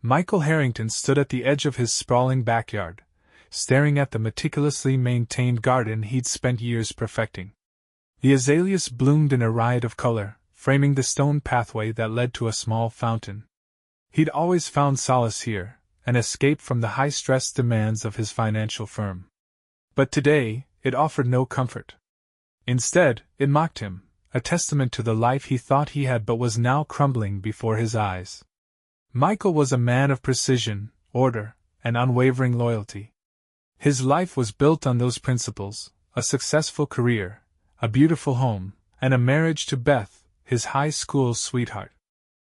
Michael Harrington stood at the edge of his sprawling backyard, staring at the meticulously maintained garden he'd spent years perfecting. The azaleas bloomed in a riot of color, framing the stone pathway that led to a small fountain. He'd always found solace here, an escape from the high-stress demands of his financial firm. But today, it offered no comfort. Instead, it mocked him, a testament to the life he thought he had but was now crumbling before his eyes. Michael was a man of precision, order, and unwavering loyalty. His life was built on those principles: a successful career, a beautiful home, and a marriage to Beth, his high school sweetheart.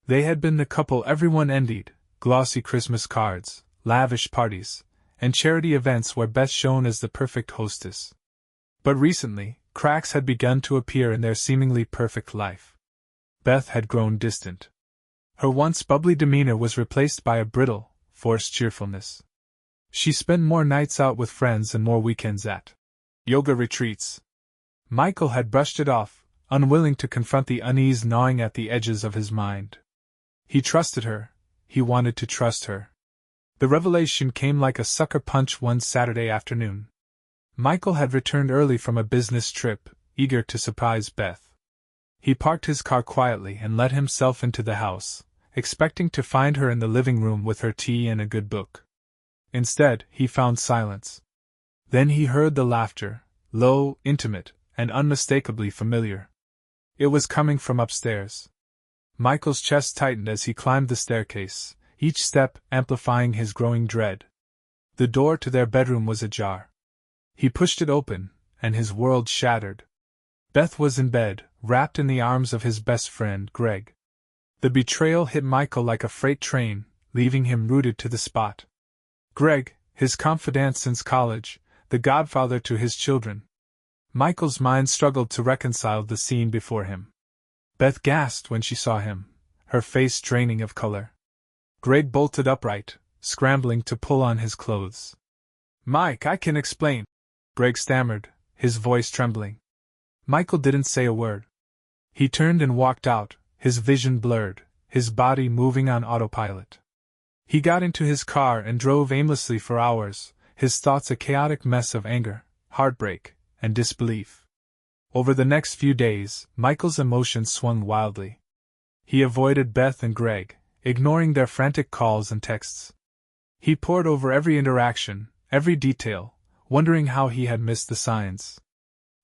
They had been the couple everyone envied: glossy Christmas cards, lavish parties, and charity events where Beth shone as the perfect hostess. But recently, cracks had begun to appear in their seemingly perfect life. Beth had grown distant. Her once bubbly demeanor was replaced by a brittle, forced cheerfulness. She spent more nights out with friends and more weekends at yoga retreats. Michael had brushed it off, unwilling to confront the unease gnawing at the edges of his mind. He trusted her. He wanted to trust her. The revelation came like a sucker punch one Saturday afternoon. Michael had returned early from a business trip, eager to surprise Beth. He parked his car quietly and let himself into the house, expecting to find her in the living room with her tea and a good book. Instead, he found silence. Then he heard the laughter, low, intimate, and unmistakably familiar. It was coming from upstairs. Michael's chest tightened as he climbed the staircase, each step amplifying his growing dread. The door to their bedroom was ajar. He pushed it open, and his world shattered. Beth was in bed, wrapped in the arms of his best friend, Greg. The betrayal hit Michael like a freight train, leaving him rooted to the spot. Greg, his confidant since college, the godfather to his children. Michael's mind struggled to reconcile the scene before him. Beth gasped when she saw him, her face draining of color. Greg bolted upright, scrambling to pull on his clothes. "Mike, I can explain," Greg stammered, his voice trembling. Michael didn't say a word. He turned and walked out, his vision blurred, his body moving on autopilot. He got into his car and drove aimlessly for hours, his thoughts a chaotic mess of anger, heartbreak, and disbelief. Over the next few days, Michael's emotions swung wildly. He avoided Beth and Greg, ignoring their frantic calls and texts. He pored over every interaction, every detail, wondering how he had missed the signs.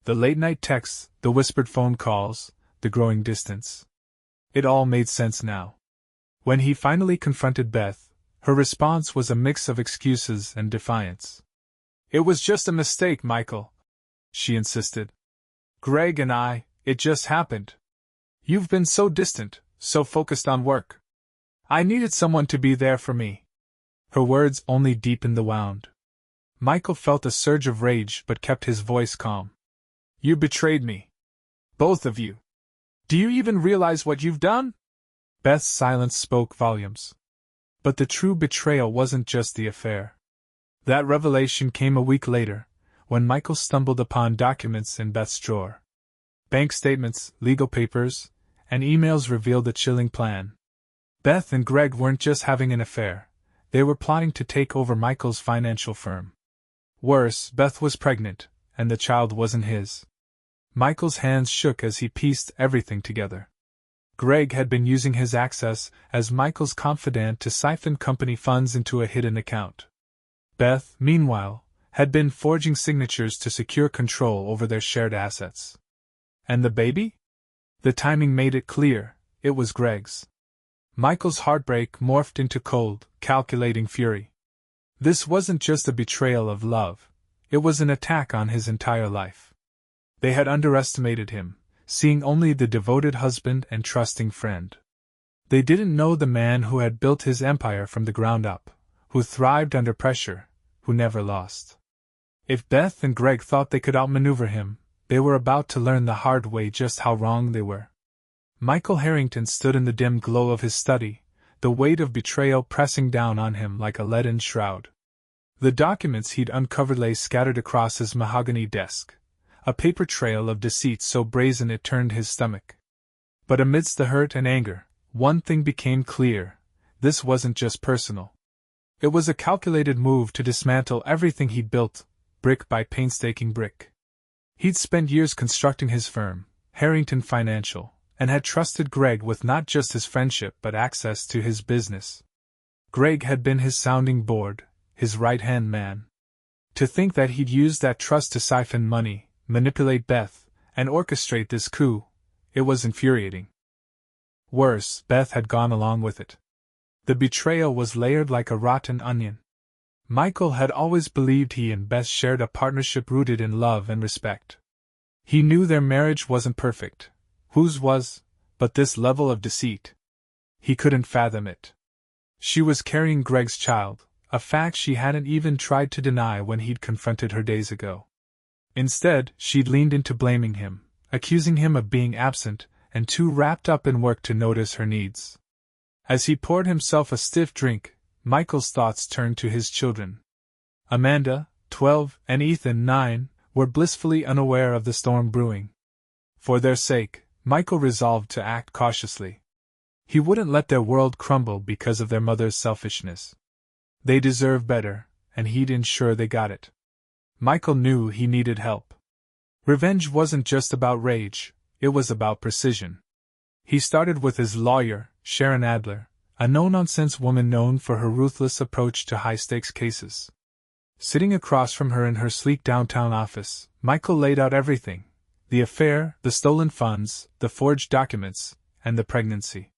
The late-night texts, the whispered phone calls, the growing distance. It all made sense now. When he finally confronted Beth, her response was a mix of excuses and defiance. "It was just a mistake, Michael," she insisted. "Greg and it just happened. You've been so distant, so focused on work. I needed someone to be there for me." Her words only deepened the wound. Michael felt a surge of rage but kept his voice calm. "You betrayed me. Both of you. Do you even realize what you've done?" Beth's silence spoke volumes. But the true betrayal wasn't just the affair. That revelation came a week later, when Michael stumbled upon documents in Beth's drawer. Bank statements, legal papers, and emails revealed a chilling plan. Beth and Greg weren't just having an affair, they were plotting to take over Michael's financial firm. Worse, Beth was pregnant, and the child wasn't his. Michael's hands shook as he pieced everything together. Greg had been using his access as Michael's confidant to siphon company funds into a hidden account. Beth, meanwhile, had been forging signatures to secure control over their shared assets. And the baby? The timing made it clear, it was Greg's. Michael's heartbreak morphed into cold, calculating fury. This wasn't just a betrayal of love, it was an attack on his entire life. They had underestimated him, seeing only the devoted husband and trusting friend. They didn't know the man who had built his empire from the ground up, who thrived under pressure, who never lost. If Beth and Greg thought they could outmaneuver him, they were about to learn the hard way just how wrong they were. Michael Harrington stood in the dim glow of his study, the weight of betrayal pressing down on him like a leaden shroud. The documents he'd uncovered lay scattered across his mahogany desk, a paper trail of deceit so brazen it turned his stomach. But amidst the hurt and anger, one thing became clear: this wasn't just personal. It was a calculated move to dismantle everything he'd built, brick by painstaking brick. He'd spent years constructing his firm, Harrington Financial, and had trusted Greg with not just his friendship but access to his business. Greg had been his sounding board, his right-hand man. To think that he'd used that trust to siphon money, manipulate Beth, and orchestrate this coup, it was infuriating. Worse, Beth had gone along with it. The betrayal was layered like a rotten onion. Michael had always believed he and Beth shared a partnership rooted in love and respect. He knew their marriage wasn't perfect. Whose was? But this level of deceit. He couldn't fathom it. She was carrying Greg's child, a fact she hadn't even tried to deny when he'd confronted her days ago. Instead, she'd leaned into blaming him, accusing him of being absent and too wrapped up in work to notice her needs. As he poured himself a stiff drink, Michael's thoughts turned to his children. Amanda, 12, and Ethan, 9, were blissfully unaware of the storm brewing. For their sake, Michael resolved to act cautiously. He wouldn't let their world crumble because of their mother's selfishness. They deserved better, and he'd ensure they got it. Michael knew he needed help. Revenge wasn't just about rage, it was about precision. He started with his lawyer, Sharon Adler, a no-nonsense woman known for her ruthless approach to high-stakes cases. Sitting across from her in her sleek downtown office, Michael laid out everything: the affair, the stolen funds, the forged documents, and the pregnancy.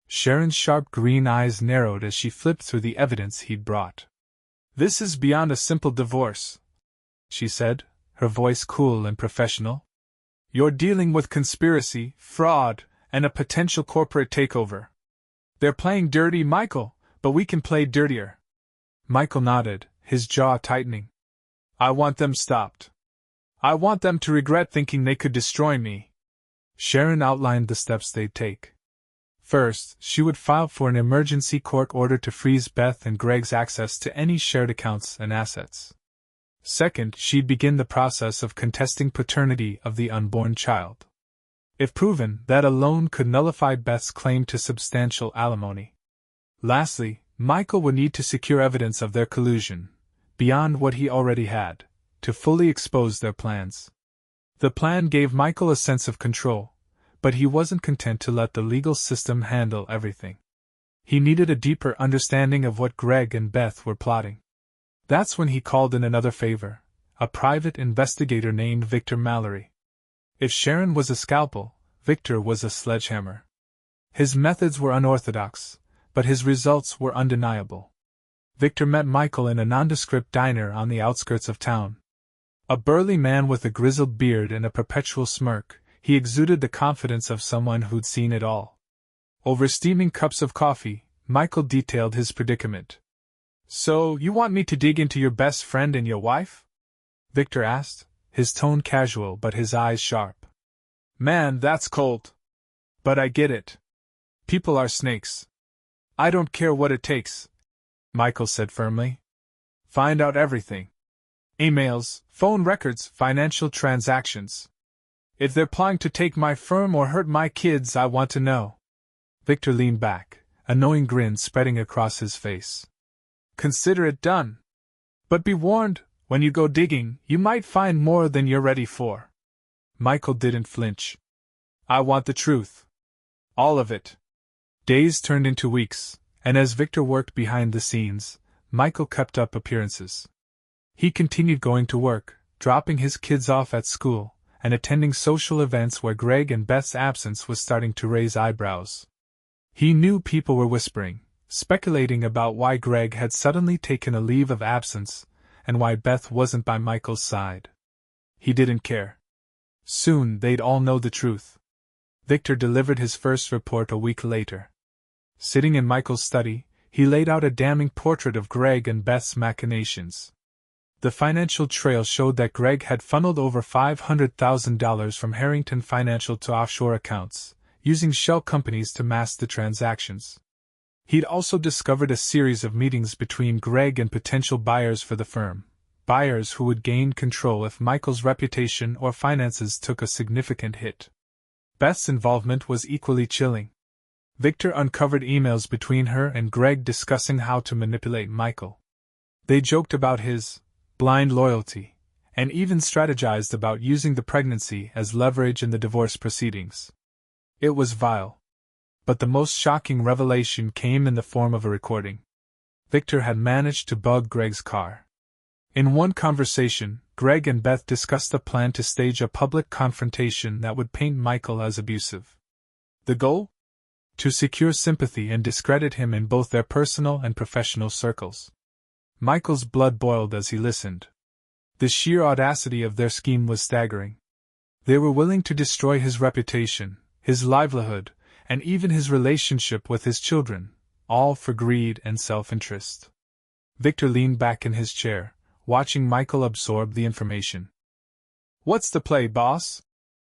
Sharon's sharp green eyes narrowed as she flipped through the evidence he'd brought. "This is beyond a simple divorce," she said, her voice cool and professional. "You're dealing with conspiracy, fraud, and a potential corporate takeover. They're playing dirty, Michael, but we can play dirtier." Michael nodded, his jaw tightening. "I want them stopped. I want them to regret thinking they could destroy me." Sharon outlined the steps they'd take. First, she would file for an emergency court order to freeze Beth and Greg's access to any shared accounts and assets. Second, she'd begin the process of contesting paternity of the unborn child. If proven, that alone could nullify Beth's claim to substantial alimony. Lastly, Michael would need to secure evidence of their collusion, beyond what he already had, to fully expose their plans. The plan gave Michael a sense of control, but he wasn't content to let the legal system handle everything. He needed a deeper understanding of what Greg and Beth were plotting. That's when he called in another favor, a private investigator named Victor Mallory. If Sharon was a scalpel, Victor was a sledgehammer. His methods were unorthodox, but his results were undeniable. Victor met Michael in a nondescript diner on the outskirts of town. A burly man with a grizzled beard and a perpetual smirk, he exuded the confidence of someone who'd seen it all. Over steaming cups of coffee, Michael detailed his predicament. "So, you want me to dig into your best friend and your wife?" Victor asked, his tone casual but his eyes sharp. "Man, that's cold. But I get it. People are snakes. I don't care what it takes," Michael said firmly. "Find out everything. Emails, phone records, financial transactions. If they're planning to take my firm or hurt my kids, I want to know." Victor leaned back, a knowing grin spreading across his face. "Consider it done. But be warned, when you go digging, you might find more than you're ready for." Michael didn't flinch. "I want the truth. All of it." Days turned into weeks, and as Victor worked behind the scenes, Michael kept up appearances. He continued going to work, dropping his kids off at school, and attending social events where Greg and Beth's absence was starting to raise eyebrows. He knew people were whispering, speculating about why Greg had suddenly taken a leave of absence, and why Beth wasn't by Michael's side. He didn't care. Soon they'd all know the truth. Victor delivered his first report a week later. Sitting in Michael's study, he laid out a damning portrait of Greg and Beth's machinations. The financial trail showed that Greg had funneled over $500,000 from Harrington Financial to offshore accounts, using shell companies to mask the transactions. He'd also discovered a series of meetings between Greg and potential buyers for the firm, buyers who would gain control if Michael's reputation or finances took a significant hit. Beth's involvement was equally chilling. Victor uncovered emails between her and Greg discussing how to manipulate Michael. They joked about his blind loyalty, and even strategized about using the pregnancy as leverage in the divorce proceedings. It was vile. But the most shocking revelation came in the form of a recording. Victor had managed to bug Greg's car. In one conversation, Greg and Beth discussed a plan to stage a public confrontation that would paint Michael as abusive. The goal? To secure sympathy and discredit him in both their personal and professional circles. Michael's blood boiled as he listened. The sheer audacity of their scheme was staggering. They were willing to destroy his reputation, his livelihood, and even his relationship with his children, all for greed and self-interest. Victor leaned back in his chair, watching Michael absorb the information. "What's the play, boss?"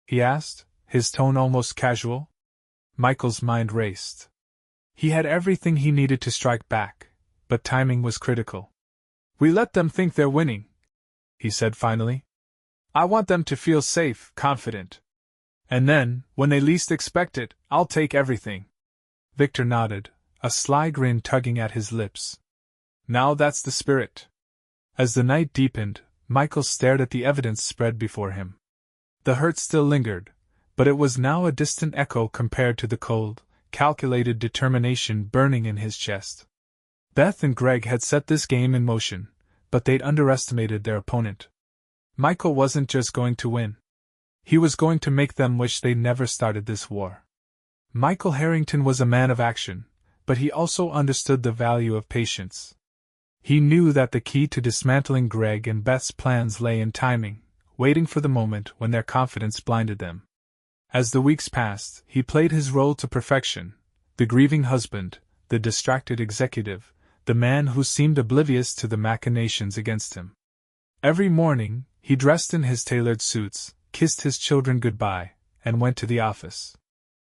he asked, his tone almost casual. Michael's mind raced. He had everything he needed to strike back, but timing was critical. "We let them think they're winning," he said finally. "I want them to feel safe, confident. And then, when they least expect it, I'll take everything." Victor nodded, a sly grin tugging at his lips. "Now that's the spirit." As the night deepened, Michael stared at the evidence spread before him. The hurt still lingered, but it was now a distant echo compared to the cold, calculated determination burning in his chest. Beth and Greg had set this game in motion, but they'd underestimated their opponent. Michael wasn't just going to win. He was going to make them wish they never started this war. Michael Harrington was a man of action, but he also understood the value of patience. He knew that the key to dismantling Greg and Beth's plans lay in timing, waiting for the moment when their confidence blinded them. As the weeks passed, he played his role to perfection: the grieving husband, the distracted executive, the man who seemed oblivious to the machinations against him. Every morning, he dressed in his tailored suits, kissed his children goodbye, and went to the office.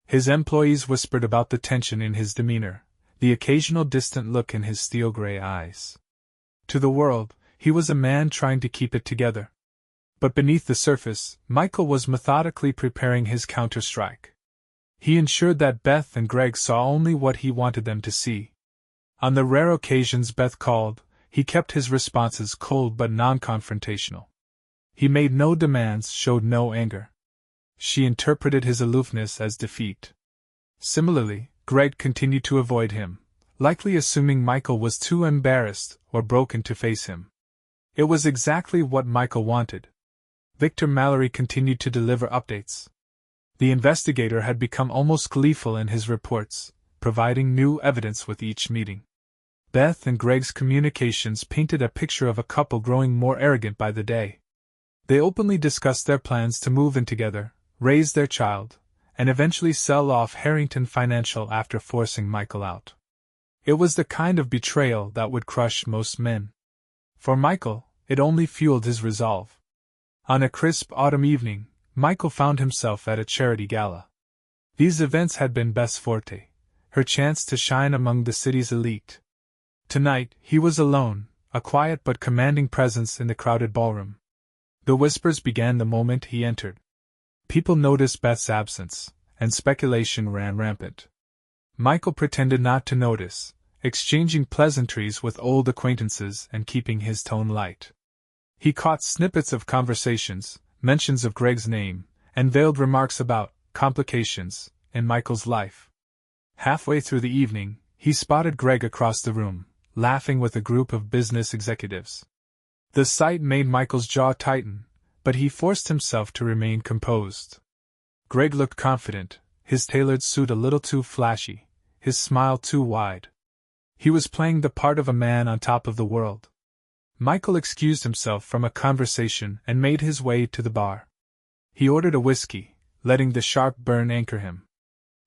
His employees whispered about the tension in his demeanor, the occasional distant look in his steel-gray eyes. To the world, he was a man trying to keep it together. But beneath the surface, Michael was methodically preparing his counter-strike. He ensured that Beth and Greg saw only what he wanted them to see. On the rare occasions Beth called, he kept his responses cold but non-confrontational. He made no demands, showed no anger. She interpreted his aloofness as defeat. Similarly, Greg continued to avoid him, likely assuming Michael was too embarrassed or broken to face him. It was exactly what Michael wanted. Victor Mallory continued to deliver updates. The investigator had become almost gleeful in his reports, providing new evidence with each meeting. Beth and Greg's communications painted a picture of a couple growing more arrogant by the day. They openly discussed their plans to move in together, raise their child, and eventually sell off Harrington Financial after forcing Michael out. It was the kind of betrayal that would crush most men. For Michael, it only fueled his resolve. On a crisp autumn evening, Michael found himself at a charity gala. These events had been Beth's forte, her chance to shine among the city's elite. Tonight, he was alone, a quiet but commanding presence in the crowded ballroom. The whispers began the moment he entered. People noticed Beth's absence, and speculation ran rampant. Michael pretended not to notice, exchanging pleasantries with old acquaintances and keeping his tone light. He caught snippets of conversations, mentions of Greg's name, and veiled remarks about complications in Michael's life. Halfway through the evening, he spotted Greg across the room, laughing with a group of business executives. The sight made Michael's jaw tighten, but he forced himself to remain composed. Greg looked confident, his tailored suit a little too flashy, his smile too wide. He was playing the part of a man on top of the world. Michael excused himself from a conversation and made his way to the bar. He ordered a whiskey, letting the sharp burn anchor him.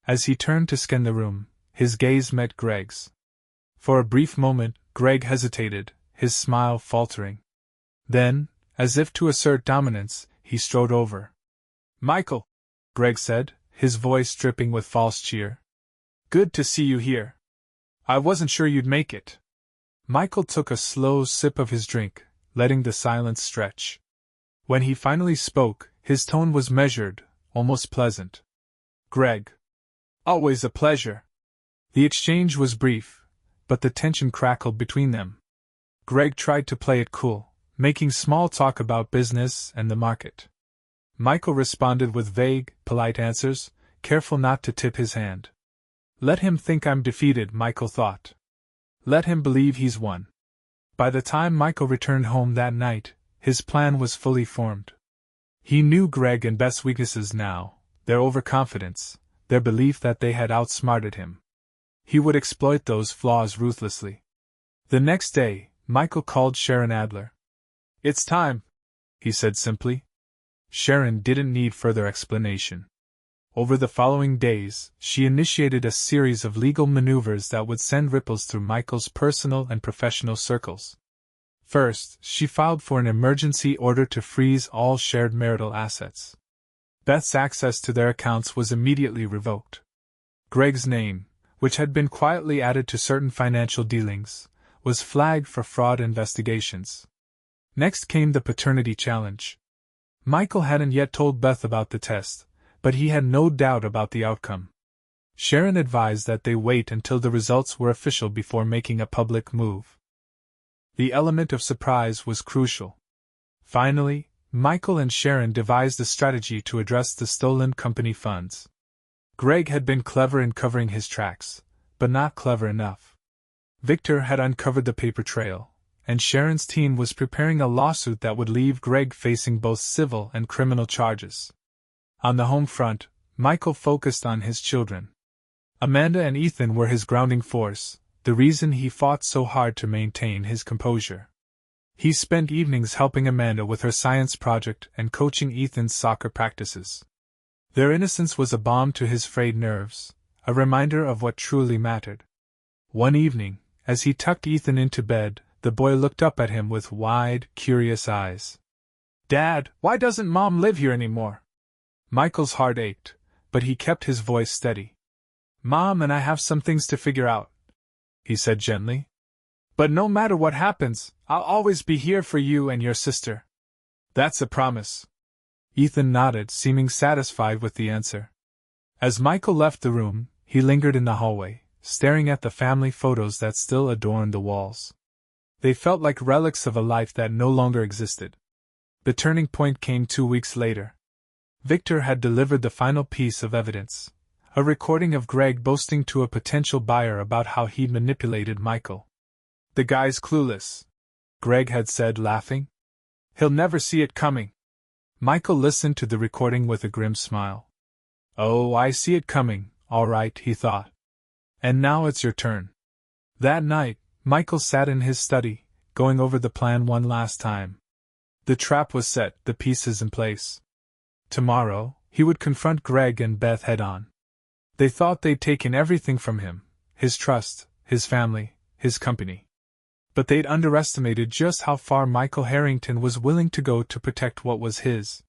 As he turned to scan the room, his gaze met Greg's. For a brief moment, Greg hesitated, his smile faltering. Then, as if to assert dominance, he strode over. "Michael," Greg said, his voice dripping with false cheer. "Good to see you here. I wasn't sure you'd make it." Michael took a slow sip of his drink, letting the silence stretch. When he finally spoke, his tone was measured, almost pleasant. "Greg. Always a pleasure." The exchange was brief, but the tension crackled between them. Greg tried to play it cool, making small talk about business and the market. Michael responded with vague, polite answers, careful not to tip his hand. Let him think I'm defeated, Michael thought. Let him believe he's won. By the time Michael returned home that night, his plan was fully formed. He knew Greg and Beth's weaknesses now, their overconfidence, their belief that they had outsmarted him. He would exploit those flaws ruthlessly. The next day, Michael called Sharon Adler. "It's time," he said simply. Sharon didn't need further explanation. Over the following days, she initiated a series of legal maneuvers that would send ripples through Michael's personal and professional circles. First, she filed for an emergency order to freeze all shared marital assets. Beth's access to their accounts was immediately revoked. Greg's name, which had been quietly added to certain financial dealings, was flagged for fraud investigations. Next came the paternity challenge. Michael hadn't yet told Beth about the test, but he had no doubt about the outcome. Sharon advised that they wait until the results were official before making a public move. The element of surprise was crucial. Finally, Michael and Sharon devised a strategy to address the stolen company funds. Greg had been clever in covering his tracks, but not clever enough. Victor had uncovered the paper trail, and Sharon's team was preparing a lawsuit that would leave Greg facing both civil and criminal charges. On the home front, Michael focused on his children. Amanda and Ethan were his grounding force, the reason he fought so hard to maintain his composure. He spent evenings helping Amanda with her science project and coaching Ethan's soccer practices. Their innocence was a balm to his frayed nerves, a reminder of what truly mattered. One evening, as he tucked Ethan into bed, the boy looked up at him with wide, curious eyes. "Dad, why doesn't Mom live here anymore?" Michael's heart ached, but he kept his voice steady. "Mom and I have some things to figure out," he said gently. "But no matter what happens, I'll always be here for you and your sister." "That's a promise." Ethan nodded, seeming satisfied with the answer. As Michael left the room, he lingered in the hallway, staring at the family photos that still adorned the walls. They felt like relics of a life that no longer existed. The turning point came 2 weeks later. Victor had delivered the final piece of evidence, a recording of Greg boasting to a potential buyer about how he'd manipulated Michael. "The guy's clueless," Greg had said, laughing. "He'll never see it coming." Michael listened to the recording with a grim smile. "Oh, I see it coming, all right," he thought. "And now it's your turn." That night, Michael sat in his study, going over the plan one last time. The trap was set, the pieces in place. Tomorrow, he would confront Greg and Beth head-on. They thought they'd taken everything from him, his trust, his family, his company. But they'd underestimated just how far Michael Harrington was willing to go to protect what was his.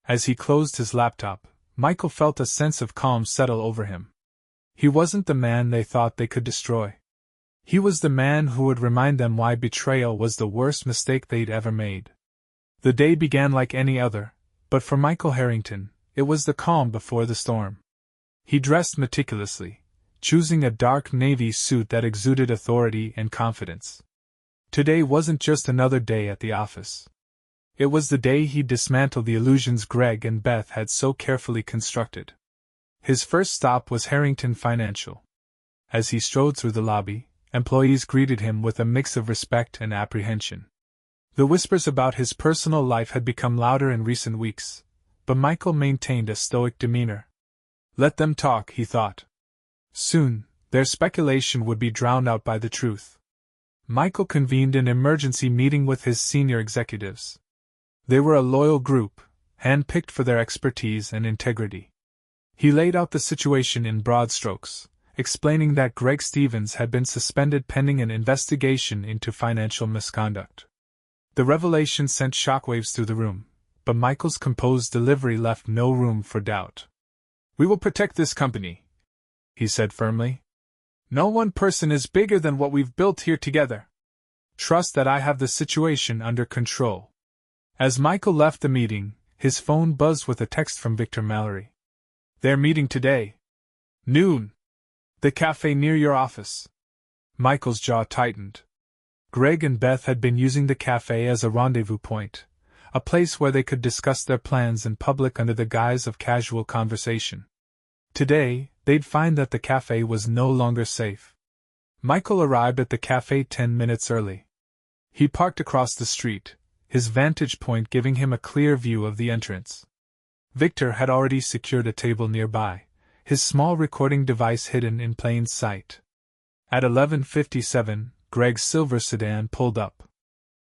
As he closed his laptop, Michael felt a sense of calm settle over him. He wasn't the man they thought they could destroy. He was the man who would remind them why betrayal was the worst mistake they'd ever made. The day began like any other, but for Michael Harrington, it was the calm before the storm. He dressed meticulously, choosing a dark navy suit that exuded authority and confidence. Today wasn't just another day at the office. It was the day he'd dismantle the illusions Greg and Beth had so carefully constructed. His first stop was Harrington Financial. As he strode through the lobby, employees greeted him with a mix of respect and apprehension. The whispers about his personal life had become louder in recent weeks, but Michael maintained a stoic demeanor. Let them talk, he thought. Soon, their speculation would be drowned out by the truth. Michael convened an emergency meeting with his senior executives. They were a loyal group, hand-picked for their expertise and integrity. He laid out the situation in broad strokes, explaining that Greg Stevens had been suspended pending an investigation into financial misconduct. The revelation sent shockwaves through the room, but Michael's composed delivery left no room for doubt. "We will protect this company," he said firmly. "No one person is bigger than what we've built here together. Trust that I have the situation under control." As Michael left the meeting, his phone buzzed with a text from Victor Mallory. "They're meeting today. Noon." The cafe near your office. Michael's jaw tightened. Greg and Beth had been using the cafe as a rendezvous point, a place where they could discuss their plans in public under the guise of casual conversation. Today, they'd find that the cafe was no longer safe. Michael arrived at the cafe 10 minutes early. He parked across the street, his vantage point giving him a clear view of the entrance. Victor had already secured a table nearby, his small recording device hidden in plain sight. At 11:57, Greg's silver sedan pulled up.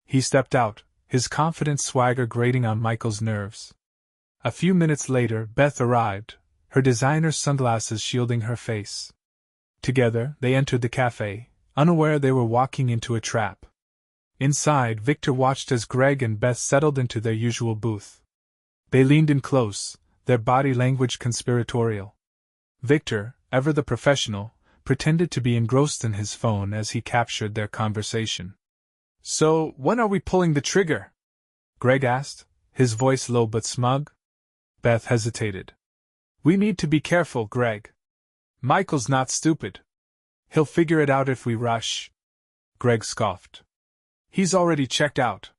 He stepped out, his confident swagger grating on Michael's nerves. A few minutes later, Beth arrived, her designer sunglasses shielding her face. Together, they entered the cafe, unaware they were walking into a trap. Inside, Victor watched as Greg and Beth settled into their usual booth. They leaned in close, their body language conspiratorial. Victor, ever the professional, pretended to be engrossed in his phone as he captured their conversation. "So, when are we pulling the trigger?" Greg asked, his voice low but smug. Beth hesitated. "We need to be careful, Greg. Michael's not stupid. He'll figure it out if we rush." Greg scoffed. "He's already checked out.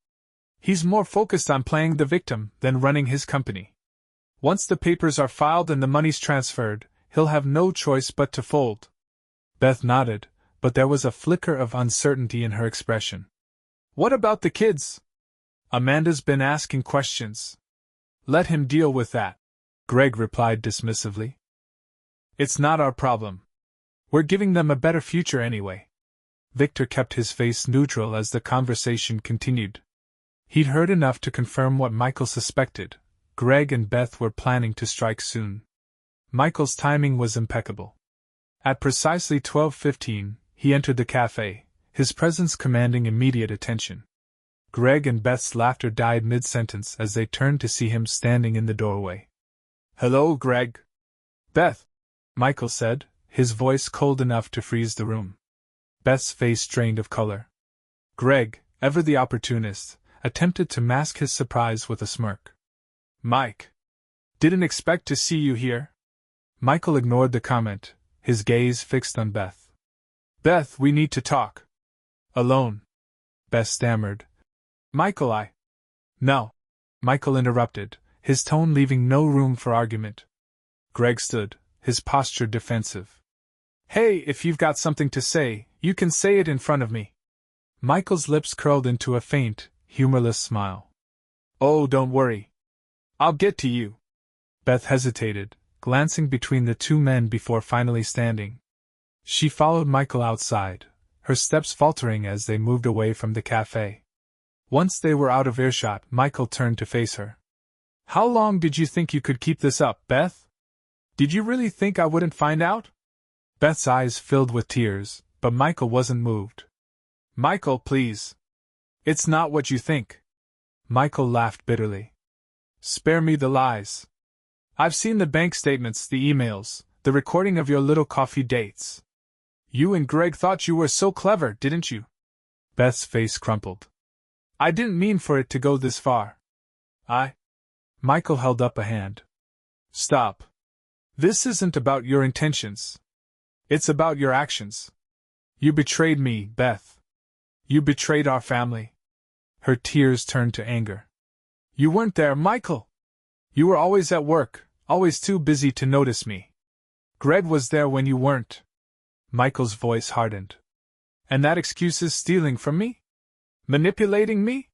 He's more focused on playing the victim than running his company. Once the papers are filed and the money's transferred, he'll have no choice but to fold." Beth nodded, but there was a flicker of uncertainty in her expression. "What about the kids? Amanda's been asking questions." "Let him deal with that," Greg replied dismissively. "It's not our problem. We're giving them a better future anyway." Victor kept his face neutral as the conversation continued. He'd heard enough to confirm what Michael suspected. Greg and Beth were planning to strike soon. Michael's timing was impeccable. At precisely 12:15, he entered the cafe, his presence commanding immediate attention. Greg and Beth's laughter died mid-sentence as they turned to see him standing in the doorway. "Hello, Greg." "Beth," Michael said, his voice cold enough to freeze the room. Beth's face drained of color. Greg, ever the opportunist, attempted to mask his surprise with a smirk. "Mike. Didn't expect to see you here." Michael ignored the comment, his gaze fixed on Beth. "Beth, we need to talk." "Alone?" Beth stammered. "Michael, No," Michael interrupted, his tone leaving no room for argument. Greg stood, his posture defensive. "Hey, if you've got something to say, you can say it in front of me." Michael's lips curled into a faint, humorless smile. "Oh, don't worry. I'll get to you." Beth hesitated, glancing between the two men before finally standing. She followed Michael outside, her steps faltering as they moved away from the cafe. Once they were out of earshot, Michael turned to face her. "How long did you think you could keep this up, Beth? Did you really think I wouldn't find out?" Beth's eyes filled with tears, but Michael wasn't moved. "Michael, please. It's not what you think." Michael laughed bitterly. "Spare me the lies. I've seen the bank statements, the emails, the recording of your little coffee dates. You and Greg thought you were so clever, didn't you?" Beth's face crumpled. "I didn't mean for it to go this far. Michael held up a hand. "Stop. This isn't about your intentions. It's about your actions. You betrayed me, Beth. You betrayed our family." Her tears turned to anger. "You weren't there, Michael. You were always at work, always too busy to notice me. Greg was there when you weren't." Michael's voice hardened. "And that excuse is stealing from me? Manipulating me?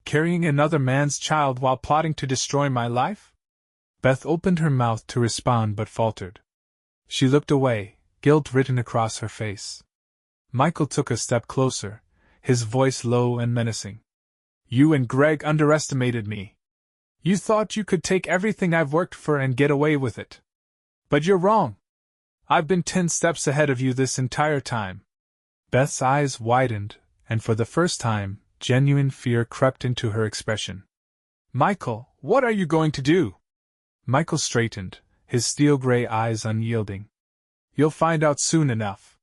Carrying another man's child while plotting to destroy my life?" Beth opened her mouth to respond but faltered. She looked away, guilt written across her face. Michael took a step closer, his voice low and menacing. "You and Greg underestimated me. You thought you could take everything I've worked for and get away with it. But you're wrong. I've been 10 steps ahead of you this entire time." Beth's eyes widened, and for the first time, genuine fear crept into her expression. "Michael, what are you going to do?" Michael straightened, his steel-gray eyes unyielding. "You'll find out soon enough."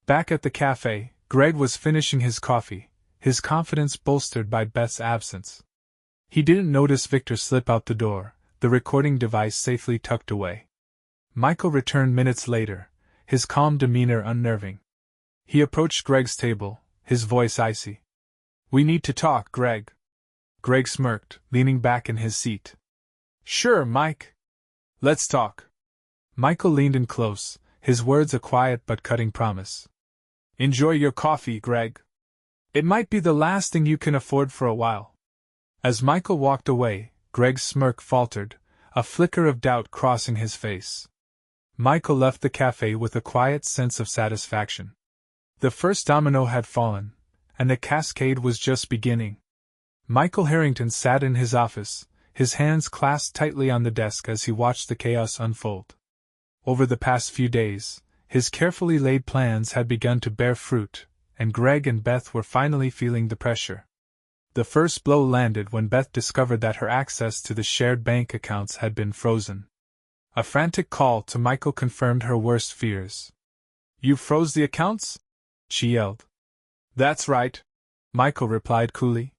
Back at the cafe, Greg was finishing his coffee, his confidence bolstered by Beth's absence. He didn't notice Victor slip out the door, the recording device safely tucked away. Michael returned minutes later, his calm demeanor unnerving. He approached Greg's table, his voice icy. "We need to talk, Greg." Greg smirked, leaning back in his seat. "Sure, Mike. Let's talk." Michael leaned in close, his words a quiet but cutting promise. "Enjoy your coffee, Greg. It might be the last thing you can afford for a while." As Michael walked away, Greg's smirk faltered, a flicker of doubt crossing his face. Michael left the cafe with a quiet sense of satisfaction. The first domino had fallen, and the cascade was just beginning. Michael Harrington sat in his office, his hands clasped tightly on the desk as he watched the chaos unfold. Over the past few days, his carefully laid plans had begun to bear fruit, and Greg and Beth were finally feeling the pressure. The first blow landed when Beth discovered that her access to the shared bank accounts had been frozen. A frantic call to Michael confirmed her worst fears. "You froze the accounts?" she yelled. "That's right," Michael replied coolly.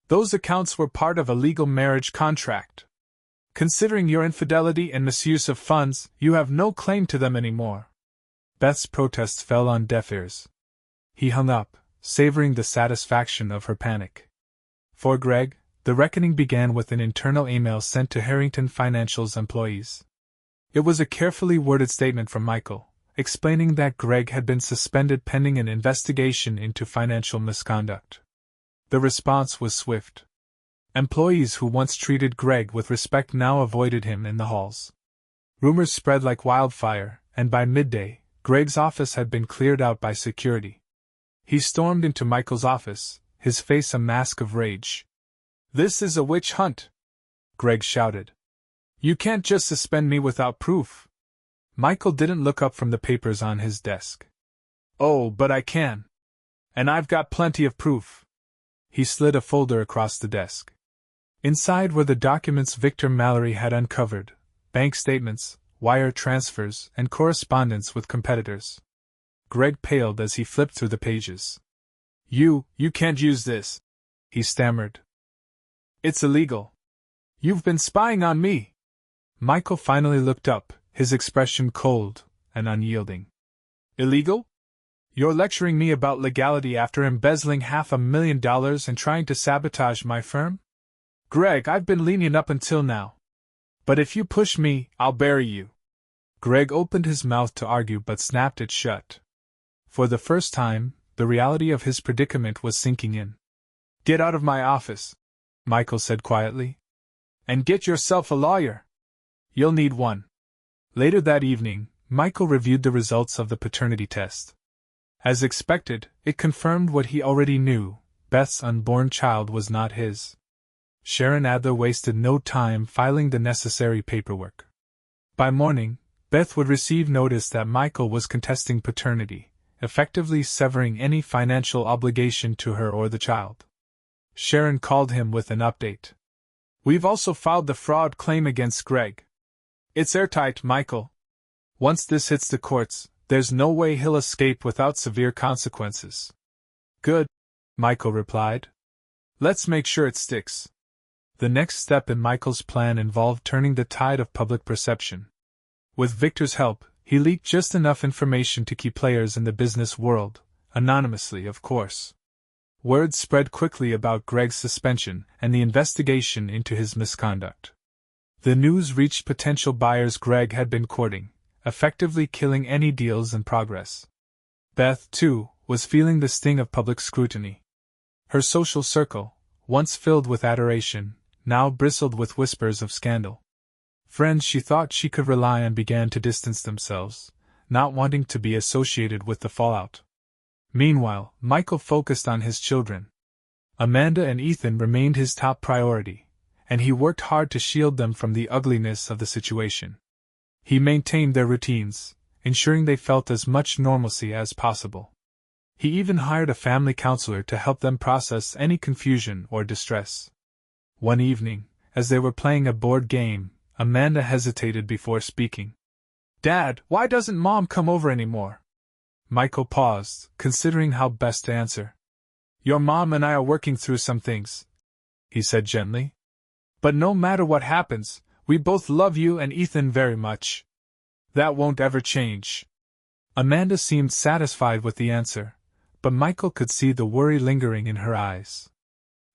"Those accounts were part of a legal marriage contract. Considering your infidelity and misuse of funds, you have no claim to them anymore." Beth's protests fell on deaf ears. He hung up, savoring the satisfaction of her panic. For Greg, the reckoning began with an internal email sent to Harrington Financial's employees. It was a carefully worded statement from Michael, explaining that Greg had been suspended pending an investigation into financial misconduct. The response was swift. Employees who once treated Greg with respect now avoided him in the halls. Rumors spread like wildfire, and by midday, Greg's office had been cleared out by security. He stormed into Michael's office, his face a mask of rage. "This is a witch hunt!" Greg shouted. "You can't just suspend me without proof." Michael didn't look up from the papers on his desk. "Oh, but I can. And I've got plenty of proof." He slid a folder across the desk. Inside were the documents Victor Mallory had uncovered: bank statements, wire transfers, and correspondence with competitors. Greg paled as he flipped through the pages. You can't use this," he stammered. "It's illegal. You've been spying on me." Michael finally looked up, his expression cold and unyielding. "Illegal? You're lecturing me about legality after embezzling $500,000 and trying to sabotage my firm? Greg, I've been lenient up until now. But if you push me, I'll bury you." Greg opened his mouth to argue but snapped it shut. For the first time, the reality of his predicament was sinking in. "Get out of my office," Michael said quietly. "And get yourself a lawyer. You'll need one." Later that evening, Michael reviewed the results of the paternity test. As expected, it confirmed what he already knew: Beth's unborn child was not his. Sharon Adler wasted no time filing the necessary paperwork. By morning, Beth would receive notice that Michael was contesting paternity, effectively severing any financial obligation to her or the child. Sharon called him with an update. "We've also filed the fraud claim against Greg. It's airtight, Michael. Once this hits the courts, there's no way he'll escape without severe consequences." "Good," Michael replied. "Let's make sure it sticks." The next step in Michael's plan involved turning the tide of public perception. With Victor's help, he leaked just enough information to keep players in the business world, anonymously of course. Word spread quickly about Greg's suspension and the investigation into his misconduct. The news reached potential buyers Greg had been courting, effectively killing any deals in progress. Beth, too, was feeling the sting of public scrutiny. Her social circle, once filled with adoration, now bristled with whispers of scandal. Friends she thought she could rely on began to distance themselves, not wanting to be associated with the fallout. Meanwhile, Michael focused on his children. Amanda and Ethan remained his top priority, and he worked hard to shield them from the ugliness of the situation. He maintained their routines, ensuring they felt as much normalcy as possible. He even hired a family counselor to help them process any confusion or distress. One evening, as they were playing a board game, Amanda hesitated before speaking. "Dad, why doesn't Mom come over anymore?" Michael paused, considering how best to answer. "Your mom and I are working through some things," he said gently. "But no matter what happens, we both love you and Ethan very much. That won't ever change." Amanda seemed satisfied with the answer, but Michael could see the worry lingering in her eyes.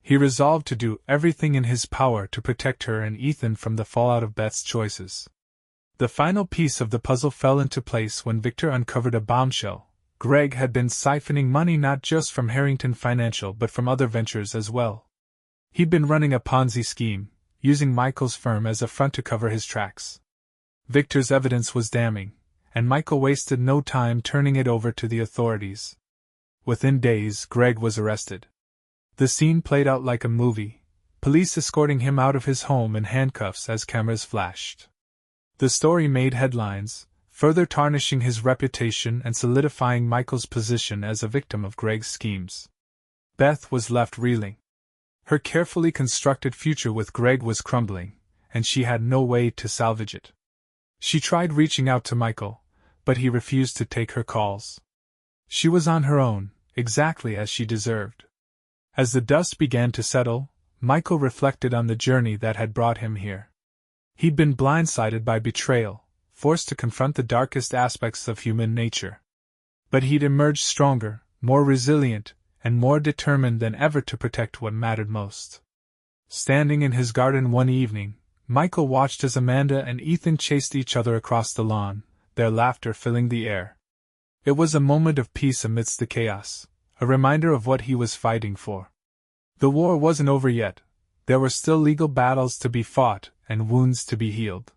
He resolved to do everything in his power to protect her and Ethan from the fallout of Beth's choices. The final piece of the puzzle fell into place when Victor uncovered a bombshell. Greg had been siphoning money not just from Harrington Financial but from other ventures as well. He'd been running a Ponzi scheme, using Michael's firm as a front to cover his tracks. Victor's evidence was damning, and Michael wasted no time turning it over to the authorities. Within days, Greg was arrested. The scene played out like a movie, police escorting him out of his home in handcuffs as cameras flashed. The story made headlines, further tarnishing his reputation and solidifying Michael's position as a victim of Greg's schemes. Beth was left reeling. Her carefully constructed future with Greg was crumbling, and she had no way to salvage it. She tried reaching out to Michael, but he refused to take her calls. She was on her own, exactly as she deserved. As the dust began to settle, Michael reflected on the journey that had brought him here. He'd been blindsided by betrayal, forced to confront the darkest aspects of human nature. But he'd emerged stronger, more resilient, and more determined than ever to protect what mattered most. Standing in his garden one evening, Michael watched as Amanda and Ethan chased each other across the lawn, their laughter filling the air. It was a moment of peace amidst the chaos, a reminder of what he was fighting for. The war wasn't over yet. There were still legal battles to be fought and wounds to be healed.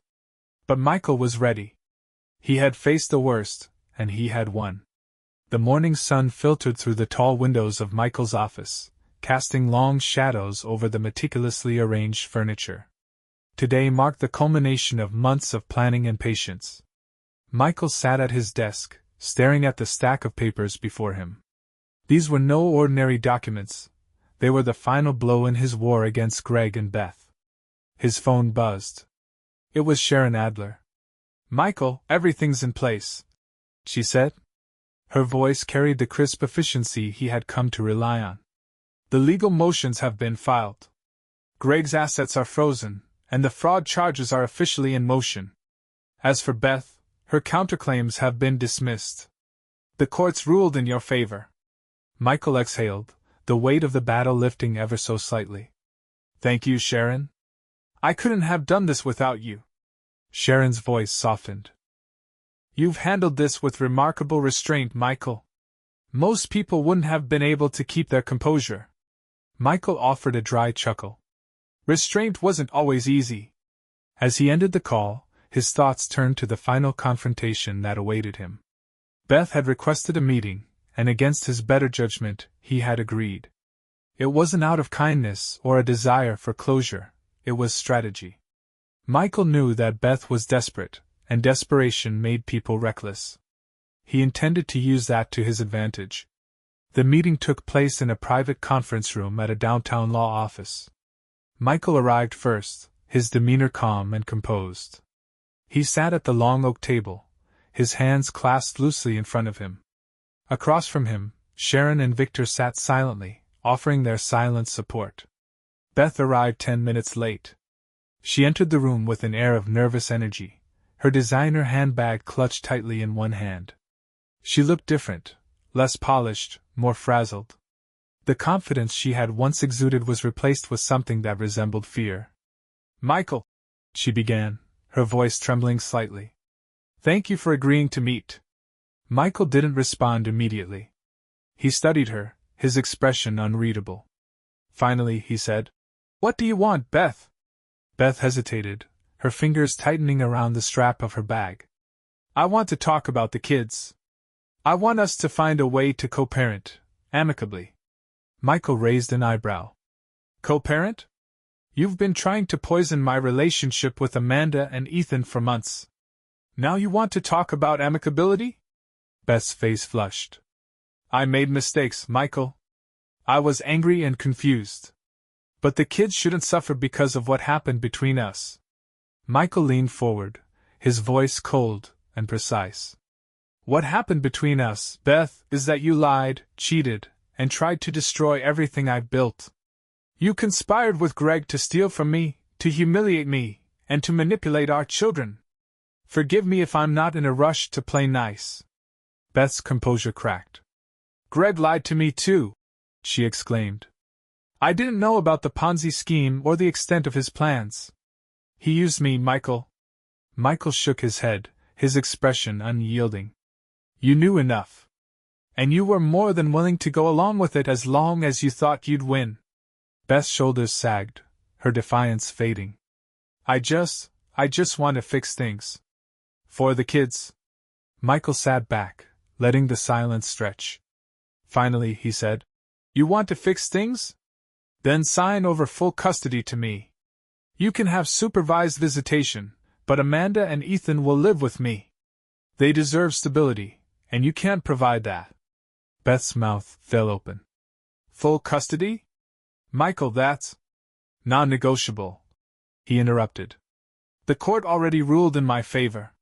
But Michael was ready. He had faced the worst, and he had won. The morning sun filtered through the tall windows of Michael's office, casting long shadows over the meticulously arranged furniture. Today marked the culmination of months of planning and patience. Michael sat at his desk, staring at the stack of papers before him. These were no ordinary documents. They were the final blow in his war against Greg and Beth. His phone buzzed. It was Sharon Adler. "Michael, everything's in place," she said. Her voice carried the crisp efficiency he had come to rely on. "The legal motions have been filed. Greg's assets are frozen, and the fraud charges are officially in motion. As for Beth, her counterclaims have been dismissed. The courts ruled in your favor." Michael exhaled, the weight of the battle lifting ever so slightly. "Thank you, Sharon. I couldn't have done this without you." Sharon's voice softened. "You've handled this with remarkable restraint, Michael. Most people wouldn't have been able to keep their composure." Michael offered a dry chuckle. Restraint wasn't always easy. As he ended the call, his thoughts turned to the final confrontation that awaited him. Beth had requested a meeting, and against his better judgment, he had agreed. It wasn't out of kindness or a desire for closure, it was strategy. Michael knew that Beth was desperate, and desperation made people reckless. He intended to use that to his advantage. The meeting took place in a private conference room at a downtown law office. Michael arrived first, his demeanor calm and composed. He sat at the long oak table, his hands clasped loosely in front of him. Across from him, Sharon and Victor sat silently, offering their silent support. Beth arrived 10 minutes late. She entered the room with an air of nervous energy, her designer handbag clutched tightly in one hand. She looked different, less polished, more frazzled. The confidence she had once exuded was replaced with something that resembled fear. "Michael," she began, her voice trembling slightly. "Thank you for agreeing to meet." Michael didn't respond immediately. He studied her, his expression unreadable. Finally, he said, "What do you want, Beth?" Beth hesitated, her fingers tightening around the strap of her bag. "I want to talk about the kids. I want us to find a way to co-parent, amicably." Michael raised an eyebrow. "Co-parent? You've been trying to poison my relationship with Amanda and Ethan for months. Now you want to talk about amicability?" Beth's face flushed. "I made mistakes, Michael. I was angry and confused. But the kids shouldn't suffer because of what happened between us." Michael leaned forward, his voice cold and precise. "What happened between us, Beth, is that you lied, cheated, and tried to destroy everything I've built. You conspired with Greg to steal from me, to humiliate me, and to manipulate our children. Forgive me if I'm not in a rush to play nice. Beth's composure cracked. "Greg lied to me too," she exclaimed. "I didn't know about the Ponzi scheme or the extent of his plans. He used me, Michael." Michael shook his head, his expression unyielding. "You knew enough. And you were more than willing to go along with it as long as you thought you'd win." Beth's shoulders sagged, her defiance fading. I just want to fix things. For the kids." Michael sat back, letting the silence stretch. Finally, he said, "You want to fix things? Then sign over full custody to me. You can have supervised visitation, but Amanda and Ethan will live with me. They deserve stability, and you can't provide that." Beth's mouth fell open. "Full custody? Michael, that's non-negotiable," he interrupted. "The court already ruled in my favor.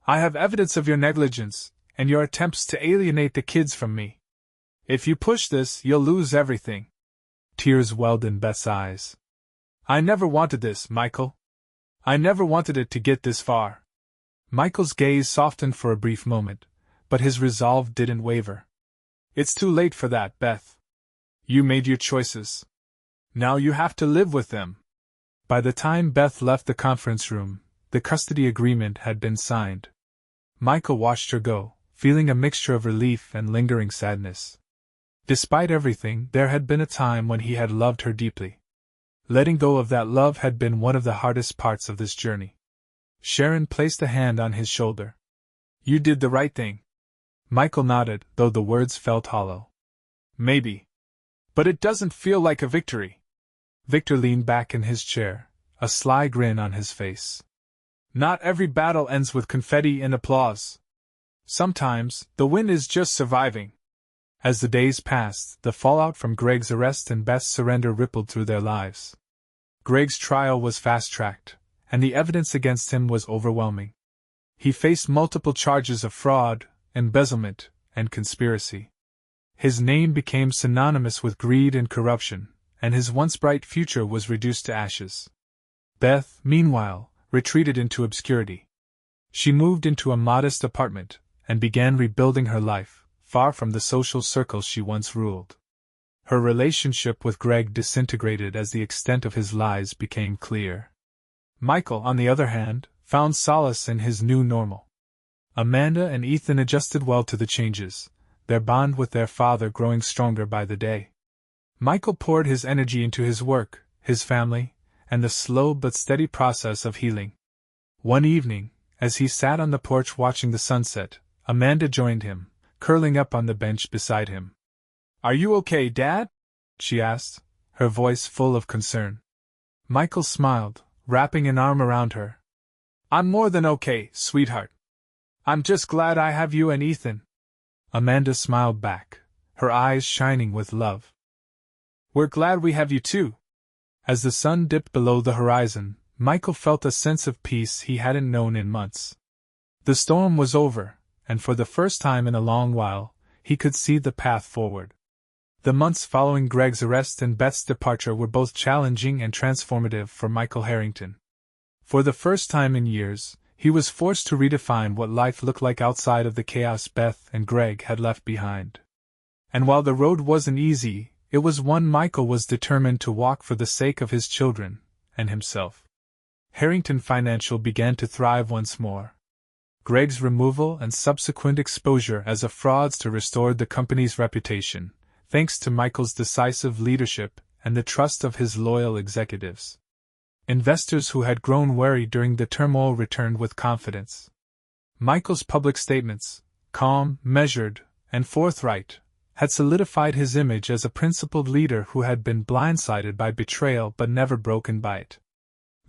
I have evidence of your negligence, and your attempts to alienate the kids from me. If you push this, you'll lose everything." Tears welled in Beth's eyes. "I never wanted this, Michael. I never wanted it to get this far." Michael's gaze softened for a brief moment, but his resolve didn't waver. "It's too late for that, Beth. You made your choices. Now you have to live with them." By the time Beth left the conference room, the custody agreement had been signed. Michael watched her go, feeling a mixture of relief and lingering sadness. Despite everything, there had been a time when he had loved her deeply. Letting go of that love had been one of the hardest parts of this journey. Sharon placed a hand on his shoulder. "You did the right thing." Michael nodded, though the words felt hollow. "Maybe. But it doesn't feel like a victory." Victor leaned back in his chair, a sly grin on his face. "Not every battle ends with confetti and applause. Sometimes, the win is just surviving." As the days passed, the fallout from Greg's arrest and Beth's surrender rippled through their lives. Greg's trial was fast-tracked, and the evidence against him was overwhelming. He faced multiple charges of fraud, embezzlement, and conspiracy. His name became synonymous with greed and corruption, and his once bright future was reduced to ashes. Beth, meanwhile, retreated into obscurity. She moved into a modest apartment, and began rebuilding her life, far from the social circles she once ruled. Her relationship with Greg disintegrated as the extent of his lies became clear. Michael, on the other hand, found solace in his new normal. Amanda and Ethan adjusted well to the changes, their bond with their father growing stronger by the day. Michael poured his energy into his work, his family, and the slow but steady process of healing. One evening, as he sat on the porch watching the sunset, Amanda joined him, curling up on the bench beside him. "Are you okay, Dad?" she asked, her voice full of concern. Michael smiled, wrapping an arm around her. "I'm more than okay, sweetheart. I'm just glad I have you and Ethan." Amanda smiled back, her eyes shining with love. "We're glad we have you too." As the sun dipped below the horizon, Michael felt a sense of peace he hadn't known in months. The storm was over, and for the first time in a long while, he could see the path forward. The months following Greg's arrest and Beth's departure were both challenging and transformative for Michael Harrington. For the first time in years, he was forced to redefine what life looked like outside of the chaos Beth and Greg had left behind. And while the road wasn't easy, it was one Michael was determined to walk for the sake of his children and himself. Harrington Financial began to thrive once more. Greg's removal and subsequent exposure as a fraudster restored the company's reputation, thanks to Michael's decisive leadership and the trust of his loyal executives. Investors who had grown wary during the turmoil returned with confidence. Michael's public statements, calm, measured, and forthright, had solidified his image as a principled leader who had been blindsided by betrayal but never broken by it.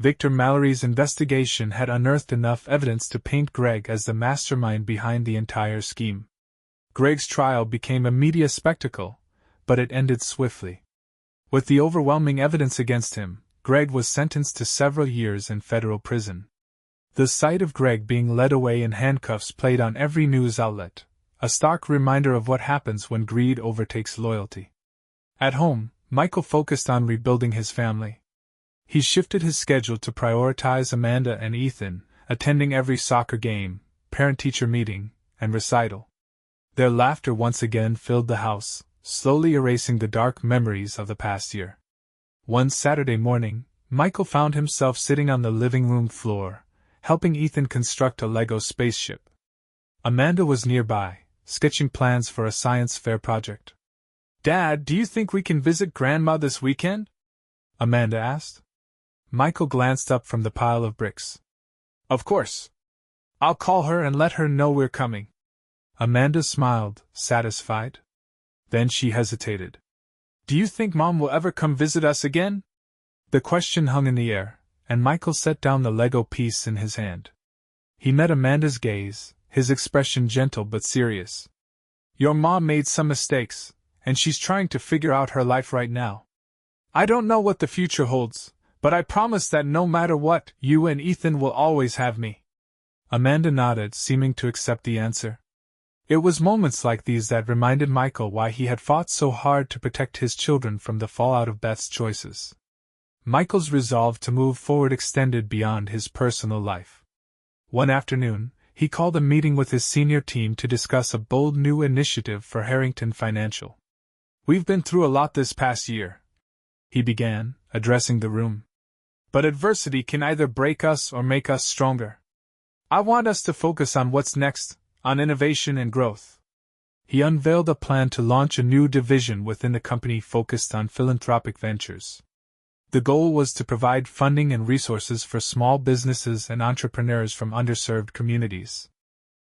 Victor Mallory's investigation had unearthed enough evidence to paint Greg as the mastermind behind the entire scheme. Greg's trial became a media spectacle, but it ended swiftly. With the overwhelming evidence against him, Greg was sentenced to several years in federal prison. The sight of Greg being led away in handcuffs played on every news outlet, a stark reminder of what happens when greed overtakes loyalty. At home, Michael focused on rebuilding his family. He shifted his schedule to prioritize Amanda and Ethan, attending every soccer game, parent-teacher meeting, and recital. Their laughter once again filled the house, slowly erasing the dark memories of the past year. One Saturday morning, Michael found himself sitting on the living room floor, helping Ethan construct a Lego spaceship. Amanda was nearby, sketching plans for a science fair project. "Dad, do you think we can visit Grandma this weekend?" Amanda asked. Michael glanced up from the pile of bricks. "Of course. I'll call her and let her know we're coming." Amanda smiled, satisfied. Then she hesitated. "Do you think Mom will ever come visit us again?" The question hung in the air, and Michael set down the Lego piece in his hand. He met Amanda's gaze, his expression gentle but serious. "Your mom made some mistakes, and she's trying to figure out her life right now. I don't know what the future holds, but I promise that no matter what, you and Ethan will always have me." Amanda nodded, seeming to accept the answer. It was moments like these that reminded Michael why he had fought so hard to protect his children from the fallout of Beth's choices. Michael's resolve to move forward extended beyond his personal life. One afternoon, he called a meeting with his senior team to discuss a bold new initiative for Harrington Financial. "We've been through a lot this past year," he began, addressing the room. "But adversity can either break us or make us stronger. I want us to focus on what's next, on innovation and growth." He unveiled a plan to launch a new division within the company focused on philanthropic ventures. The goal was to provide funding and resources for small businesses and entrepreneurs from underserved communities.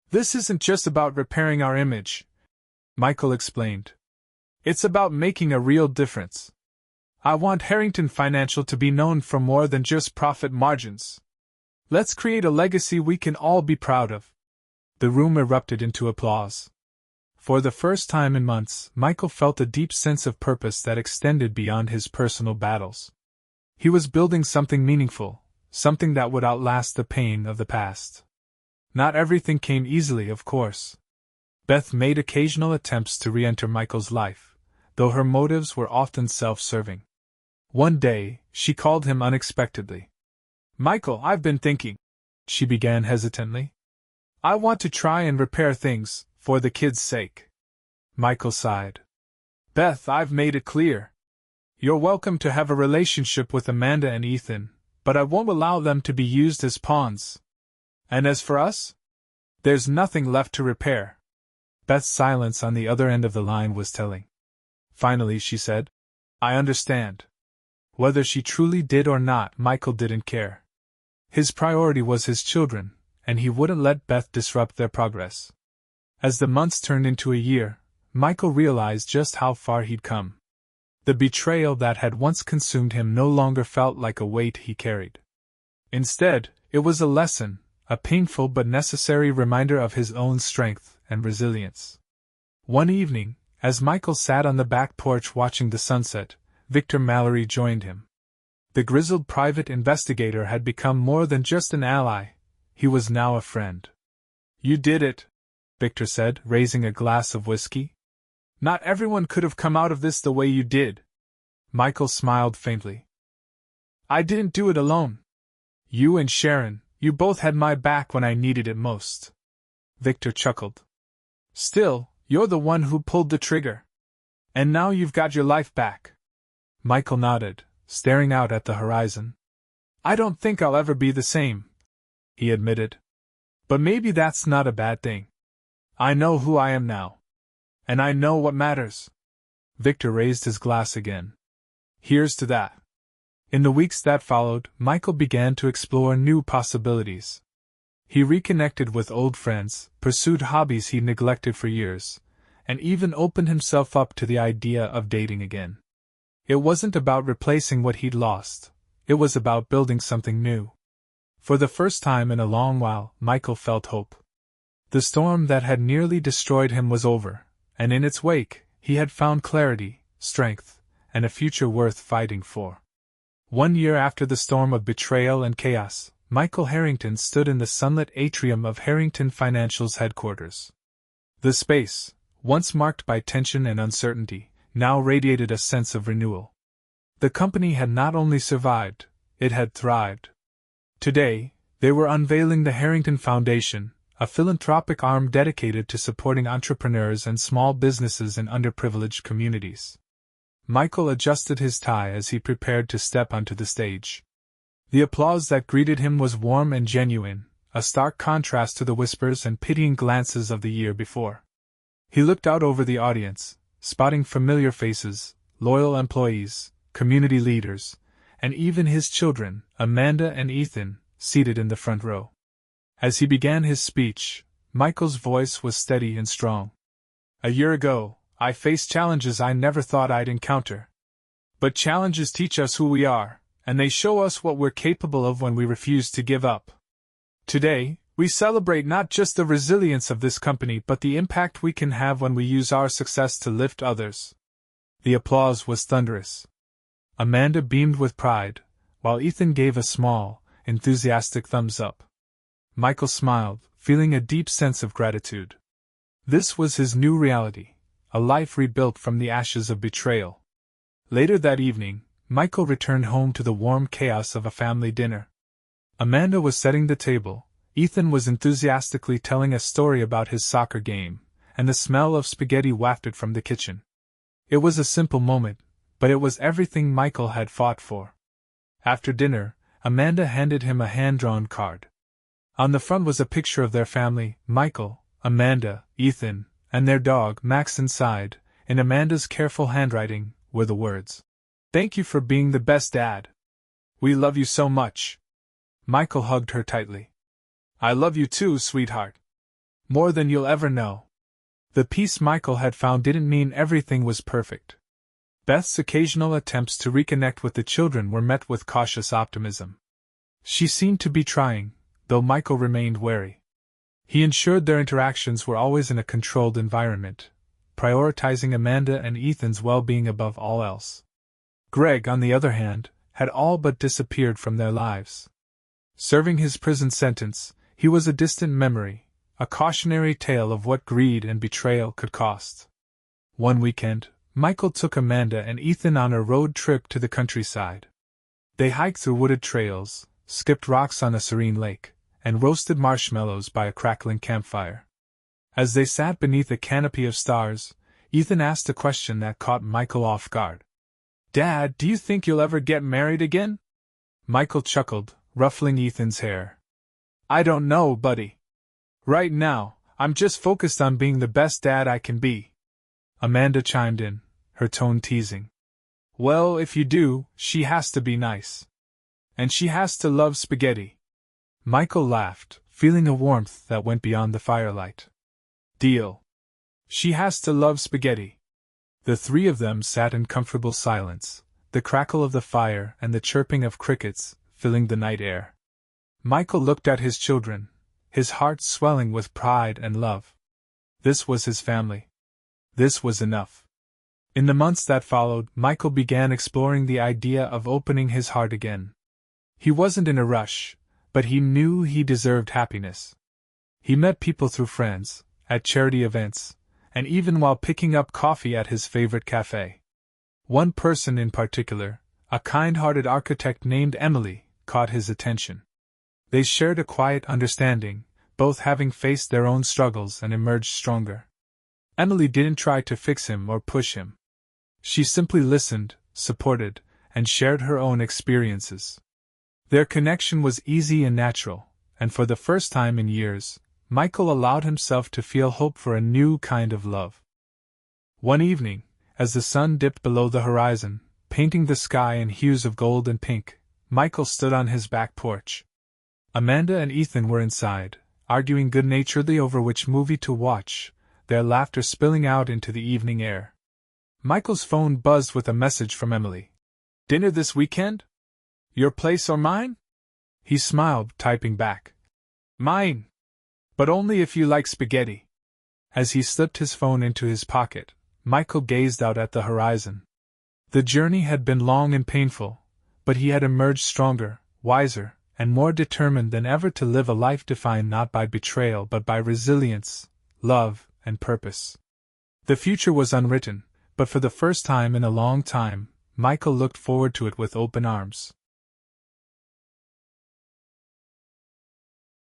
"This isn't just about repairing our image," Michael explained. "It's about making a real difference. I want Harrington Financial to be known for more than just profit margins. Let's create a legacy we can all be proud of." The room erupted into applause. For the first time in months, Michael felt a deep sense of purpose that extended beyond his personal battles. He was building something meaningful, something that would outlast the pain of the past. Not everything came easily, of course. Beth made occasional attempts to re-enter Michael's life, though her motives were often self-serving. One day, she called him unexpectedly. "Michael, I've been thinking," she began hesitantly. "I want to try and repair things, for the kids' sake." Michael sighed. "Beth, I've made it clear. You're welcome to have a relationship with Amanda and Ethan, but I won't allow them to be used as pawns. And as for us? There's nothing left to repair." Beth's silence on the other end of the line was telling. Finally, she said, "I understand." Whether she truly did or not, Michael didn't care. His priority was his children, and he wouldn't let Beth disrupt their progress. As the months turned into a year, Michael realized just how far he'd come. The betrayal that had once consumed him no longer felt like a weight he carried. Instead, it was a lesson, a painful but necessary reminder of his own strength and resilience. One evening, as Michael sat on the back porch watching the sunset, Victor Mallory joined him. The grizzled private investigator had become more than just an ally. He was now a friend. "You did it," Victor said, raising a glass of whiskey. "Not everyone could have come out of this the way you did." Michael smiled faintly. "I didn't do it alone. You and Sharon, you both had my back when I needed it most." Victor chuckled. "Still, you're the one who pulled the trigger. And now you've got your life back." Michael nodded, staring out at the horizon. "I don't think I'll ever be the same," he admitted. "But maybe that's not a bad thing. I know who I am now. And I know what matters." Victor raised his glass again. "Here's to that." In the weeks that followed, Michael began to explore new possibilities. He reconnected with old friends, pursued hobbies he'd neglected for years, and even opened himself up to the idea of dating again. It wasn't about replacing what he'd lost, it was about building something new. For the first time in a long while, Michael felt hope. The storm that had nearly destroyed him was over, and in its wake, he had found clarity, strength, and a future worth fighting for. 1 year after the storm of betrayal and chaos, Michael Harrington stood in the sunlit atrium of Harrington Financial's headquarters. The space, once marked by tension and uncertainty, now radiated a sense of renewal. The company had not only survived, it had thrived. Today, they were unveiling the Harrington Foundation, a philanthropic arm dedicated to supporting entrepreneurs and small businesses in underprivileged communities. Michael adjusted his tie as he prepared to step onto the stage. The applause that greeted him was warm and genuine, a stark contrast to the whispers and pitying glances of the year before. He looked out over the audience, spotting familiar faces, loyal employees, community leaders, and even his children, Amanda and Ethan, seated in the front row. As he began his speech, Michael's voice was steady and strong. "A year ago, I faced challenges I never thought I'd encounter. But challenges teach us who we are, and they show us what we're capable of when we refuse to give up. Today, we celebrate not just the resilience of this company but the impact we can have when we use our success to lift others." The applause was thunderous. Amanda beamed with pride, while Ethan gave a small, enthusiastic thumbs up. Michael smiled, feeling a deep sense of gratitude. This was his new reality, a life rebuilt from the ashes of betrayal. Later that evening, Michael returned home to the warm chaos of a family dinner. Amanda was setting the table, Ethan was enthusiastically telling a story about his soccer game, and the smell of spaghetti wafted from the kitchen. It was a simple moment, but it was everything Michael had fought for. After dinner, Amanda handed him a hand-drawn card. On the front was a picture of their family, Michael, Amanda, Ethan, and their dog, Max. Inside, in Amanda's careful handwriting, were the words, "Thank you for being the best dad. We love you so much." Michael hugged her tightly. "I love you too, sweetheart. More than you'll ever know." The peace Michael had found didn't mean everything was perfect. Beth's occasional attempts to reconnect with the children were met with cautious optimism. She seemed to be trying, though Michael remained wary. He ensured their interactions were always in a controlled environment, prioritizing Amanda and Ethan's well-being above all else. Greg, on the other hand, had all but disappeared from their lives. Serving his prison sentence, he was a distant memory, a cautionary tale of what greed and betrayal could cost. One weekend, Michael took Amanda and Ethan on a road trip to the countryside. They hiked through wooded trails, skipped rocks on a serene lake, and roasted marshmallows by a crackling campfire. As they sat beneath a canopy of stars, Ethan asked a question that caught Michael off guard. "Dad, do you think you'll ever get married again?" Michael chuckled, ruffling Ethan's hair. "I don't know, buddy. Right now, I'm just focused on being the best dad I can be." Amanda chimed in, her tone teasing. "Well, if you do, she has to be nice. And she has to love spaghetti." Michael laughed, feeling a warmth that went beyond the firelight. "Deal. She has to love spaghetti." The three of them sat in comfortable silence, the crackle of the fire and the chirping of crickets filling the night air. Michael looked at his children, his heart swelling with pride and love. This was his family. This was enough. In the months that followed, Michael began exploring the idea of opening his heart again. He wasn't in a rush, but he knew he deserved happiness. He met people through friends, at charity events, and even while picking up coffee at his favorite cafe. One person in particular, a kind-hearted architect named Emily, caught his attention. They shared a quiet understanding, both having faced their own struggles and emerged stronger. Emily didn't try to fix him or push him. She simply listened, supported, and shared her own experiences. Their connection was easy and natural, and for the first time in years, Michael allowed himself to feel hope for a new kind of love. One evening, as the sun dipped below the horizon, painting the sky in hues of gold and pink, Michael stood on his back porch. Amanda and Ethan were inside, arguing good-naturedly over which movie to watch, their laughter spilling out into the evening air. Michael's phone buzzed with a message from Emily. "Dinner this weekend? Your place or mine?" He smiled, typing back, "Mine. But only if you like spaghetti." As he slipped his phone into his pocket, Michael gazed out at the horizon. The journey had been long and painful, but he had emerged stronger, wiser, and more determined than ever to live a life defined not by betrayal but by resilience, love, and purpose. The future was unwritten, but for the first time in a long time, Michael looked forward to it with open arms.